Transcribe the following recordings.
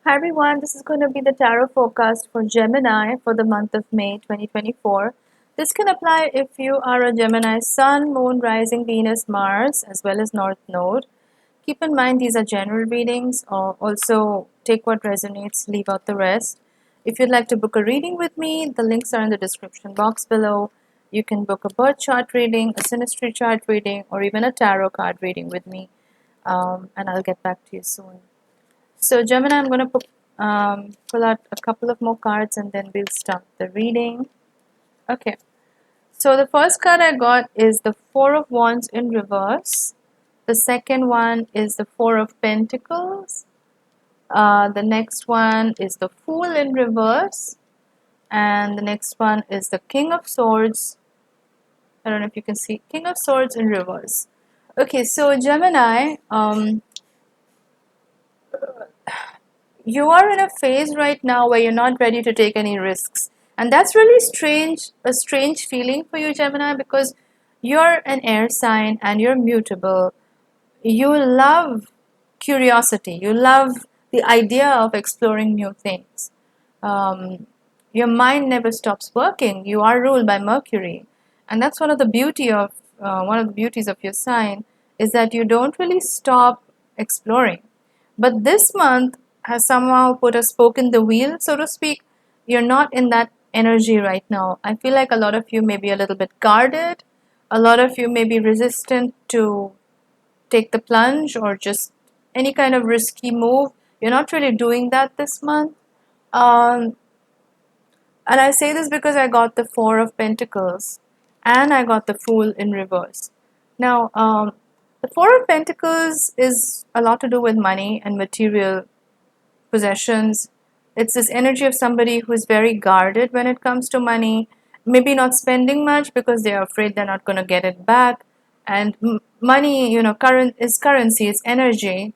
Hi everyone, this is going to be the tarot forecast for Gemini for the month of May 2024. This can apply if you are a Gemini Sun, Moon, Rising, Venus, Mars, as well as North Node. Keep in mind these are general readings, or also take what resonates, leave out the rest. If you'd like to book a reading with me, the links are in the description box below. You can book a birth chart reading, a synastry chart reading, or even a tarot card reading with me, and I'll get back to you soon. So Gemini, I'm going to pull out a couple of more cards and then we'll start the reading. Okay, so the first card I got is the Four of Wands in reverse. The second one is the Four of Pentacles. The next one is the Fool in reverse. And the next one is the King of Swords. I don't know if you can see King of Swords in reverse. Okay, so Gemini, you are in a phase right now where you're not ready to take any risks. And that's really a strange feeling for you, Gemini, because you're an air sign and you're mutable. You love curiosity, you love the idea of exploring new things. Um, your mind never stops working. You are ruled by Mercury, and that's one of the beauties of your sign is that you don't really stop exploring. But this month has somehow put a spoke in the wheel, so to speak. You're not in that energy right now. I feel like a lot of you may be a little bit guarded. A lot of you may be resistant to take the plunge or just any kind of risky move. You're not really doing that this month. Um, and I say this because I got the Four of Pentacles and I got the Fool in reverse. Now, the Four of Pentacles is a lot to do with money and material possessions. It's this energy of somebody who is very guarded when it comes to money, maybe not spending much because they're afraid they're not going to get it back. And money, current is currency, it's energy,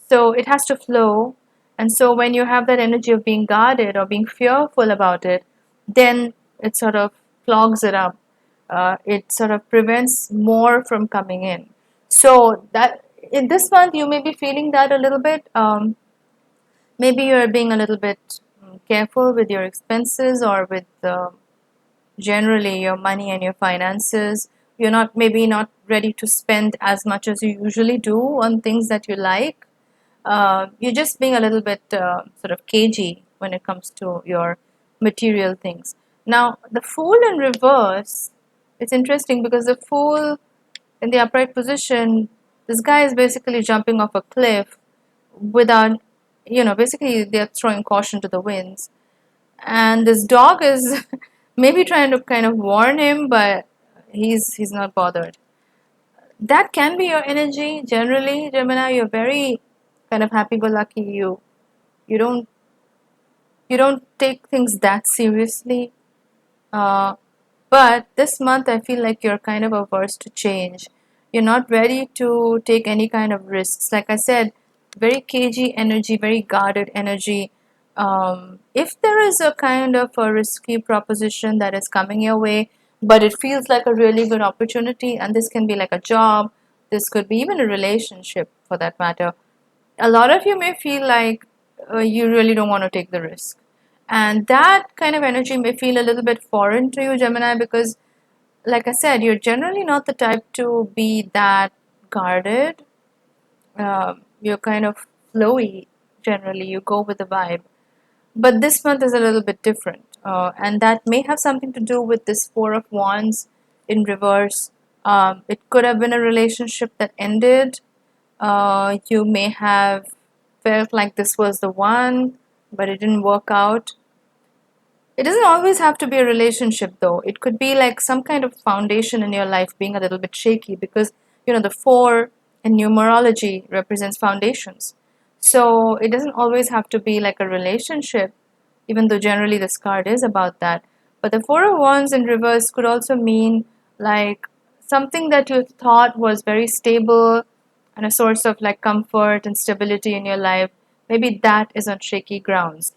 so it has to flow. And so when you have that energy of being guarded or being fearful about it, then it sort of clogs it up. It sort of prevents more from coming in. So that in this month you may be feeling that a little bit. Maybe you're being a little bit careful with your expenses or with generally your money and your finances. You're not maybe not ready to spend as much as you usually do on things that you like. You're just being a little bit sort of cagey when it comes to your material things. Now, the Fool in reverse, it's interesting because the Fool in the upright position, this guy is basically jumping off a cliff without, basically they're throwing caution to the winds. And this dog is maybe trying to kind of warn him, but he's not bothered. That can be your energy generally, Gemini. You're very kind of happy-go-lucky. You don't you don't take things that seriously. Uh, but this month, I feel like you're kind of averse to change. You're not ready to take any kind of risks. Like I said, very cagey energy, very guarded energy. If there is a kind of a risky proposition that is coming your way, but it feels like a really good opportunity, and this can be like a job, this could be even a relationship for that matter. A lot of you may feel like you really don't want to take the risk. And that kind of energy may feel a little bit foreign to you, Gemini, because, like I said, you're generally not the type to be that guarded. You're kind of flowy generally, you go with the vibe. But this month is a little bit different. And that may have something to do with this Four of Wands in reverse. It could have been a relationship that ended. You may have felt like this was the one, but it didn't work out. It doesn't always have to be a relationship, though. It could be like some kind of foundation in your life being a little bit shaky because, the four in numerology represents foundations. So it doesn't always have to be like a relationship, even though generally this card is about that. But the Four of Wands in reverse could also mean like something that you thought was very stable and a source of like comfort and stability in your life. Maybe that is on shaky grounds.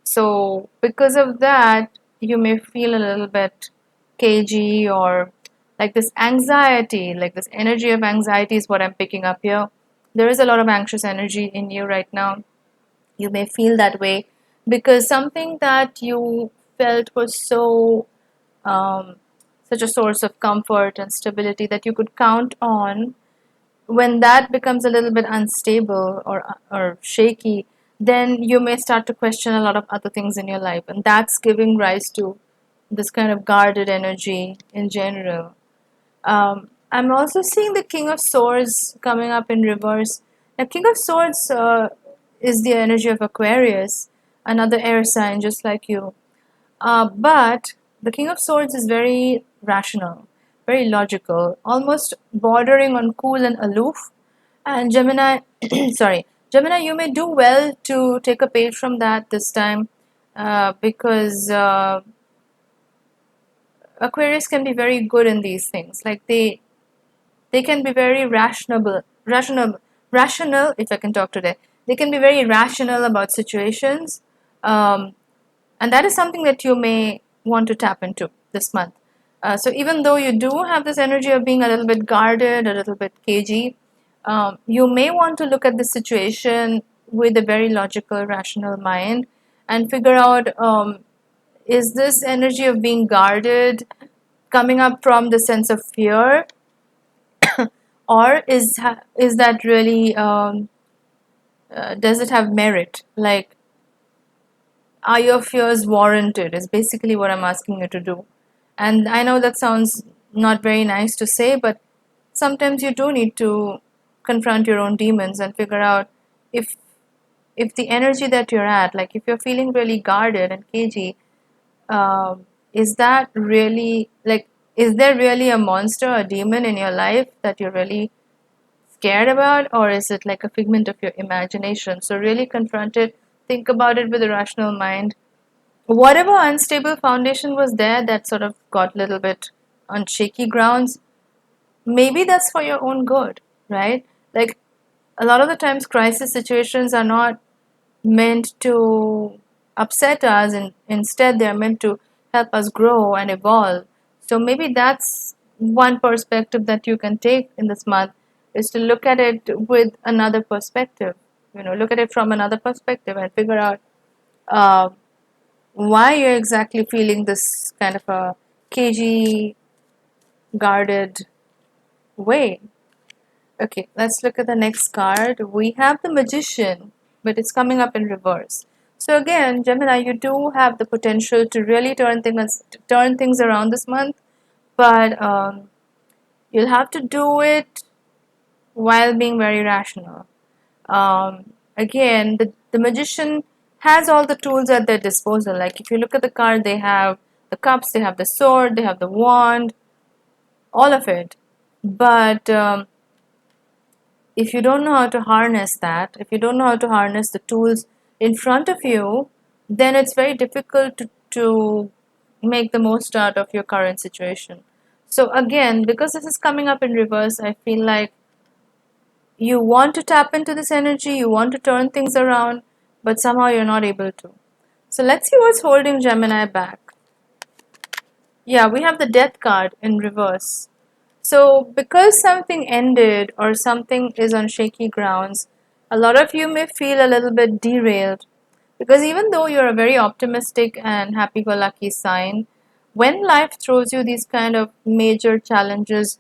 So, because of that, you may feel a little bit cagey or like this anxiety, like this energy of anxiety is what I'm picking up here. There is a lot of anxious energy in you right now. You may feel that way because something that you felt was um, such a source of comfort and stability that you could count on, when that becomes a little bit unstable or shaky, then you may start to question a lot of other things in your life, and that's giving rise to this kind of guarded energy in general. I'm also seeing the King of Swords coming up in reverse. Now, King of Swords is the energy of Aquarius, another air sign just like you. But the King of Swords is very rational, very logical, almost bordering on cool and aloof. And Gemini, sorry, Gemini, you may do well to take a page from that this time, because Aquarius can be very good in these things. Like they can be very rational. If I can talk today, they can be very rational about situations. Um, and that is something that you may want to tap into this month. So even though you do have this energy of being a little bit guarded, a little bit cagey, you may want to look at the situation with a very logical, rational mind and figure out, is this energy of being guarded coming up from the sense of fear, or is that really, does it have merit? Like, are your fears warranted? Is basically what I'm asking you to do. And I know that sounds not very nice to say, but sometimes you do need to confront your own demons and figure out if the energy that you're at, like if you're feeling really guarded and cagey, is that really like, is there really a monster, a demon in your life that you're really scared about, or is it like a figment of your imagination? So really confront it, think about it with a rational mind. Whatever unstable foundation was there that sort of got a little bit on shaky grounds, maybe that's for your own good, right? Like, a lot of the times crisis situations are not meant to upset us, and instead they're meant to help us grow and evolve. So maybe that's one perspective that you can take in this month, is to look at it with another perspective. Look at it from another perspective and figure out uh, why you're exactly feeling this kind of a cagey, guarded way. Okay, let's look at the next card. We have the Magician, but it's coming up in reverse. So again, Gemini, you do have the potential to really turn things around this month, but you'll have to do it while being very rational. Again, the Magician has all the tools at their disposal. Like, if you look at the card, they have the cups, they have the sword, they have the wand, all of it. But if you don't know how to harness that, if you don't know how to harness the tools in front of you, then it's very difficult to make the most out of your current situation. So again, because this is coming up in reverse, I feel like you want to tap into this energy, you want to turn things around, but somehow you're not able to. So let's see what's holding Gemini back. Yeah, we have the Death card in reverse. So, because something ended or something is on shaky grounds, a lot of you may feel a little bit derailed. Because even though you're a very optimistic and happy go lucky sign, when life throws you these kind of major challenges,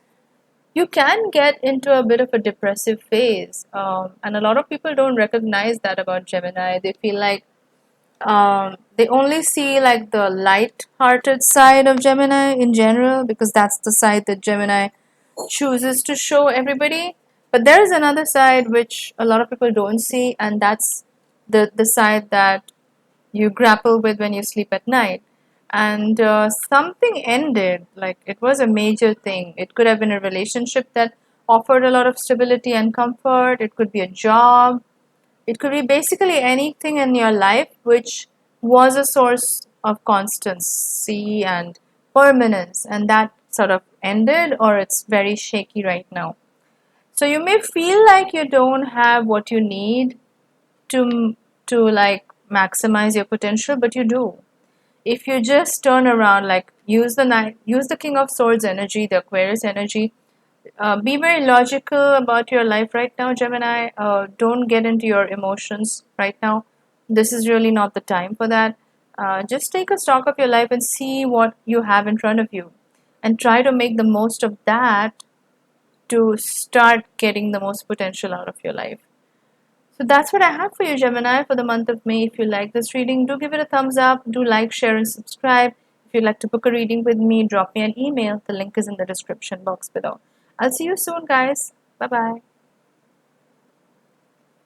you can get into a bit of a depressive phase. And a lot of people don't recognize that about Gemini. They feel like they only see like the light-hearted side of Gemini in general, because that's the side that Gemini chooses to show everybody. But there is another side which a lot of people don't see, and that's the side that you grapple with when you sleep at night. And something ended, like it was a major thing. It could have been a relationship that offered a lot of stability and comfort. It could be a job. It could be basically anything in your life which was a source of constancy and permanence, and that sort of ended, or it's very shaky right now. So you may feel like you don't have what you need to like maximize your potential, but you do. If you just turn around, like use the King of Swords energy, the Aquarius energy, be very logical about your life right now, Gemini. Don't get into your emotions right now. this is really not the time for that. Just take a stock of your life and see what you have in front of you, and try to make the most of that to start getting the most potential out of your life. So that's what I have for you, Gemini, for the month of May. If you like this reading, do give it a thumbs up, do like, share, and subscribe. If you'd like to book a reading with me, drop me an email. The link is in the description box below. I'll see you soon, guys. Bye bye.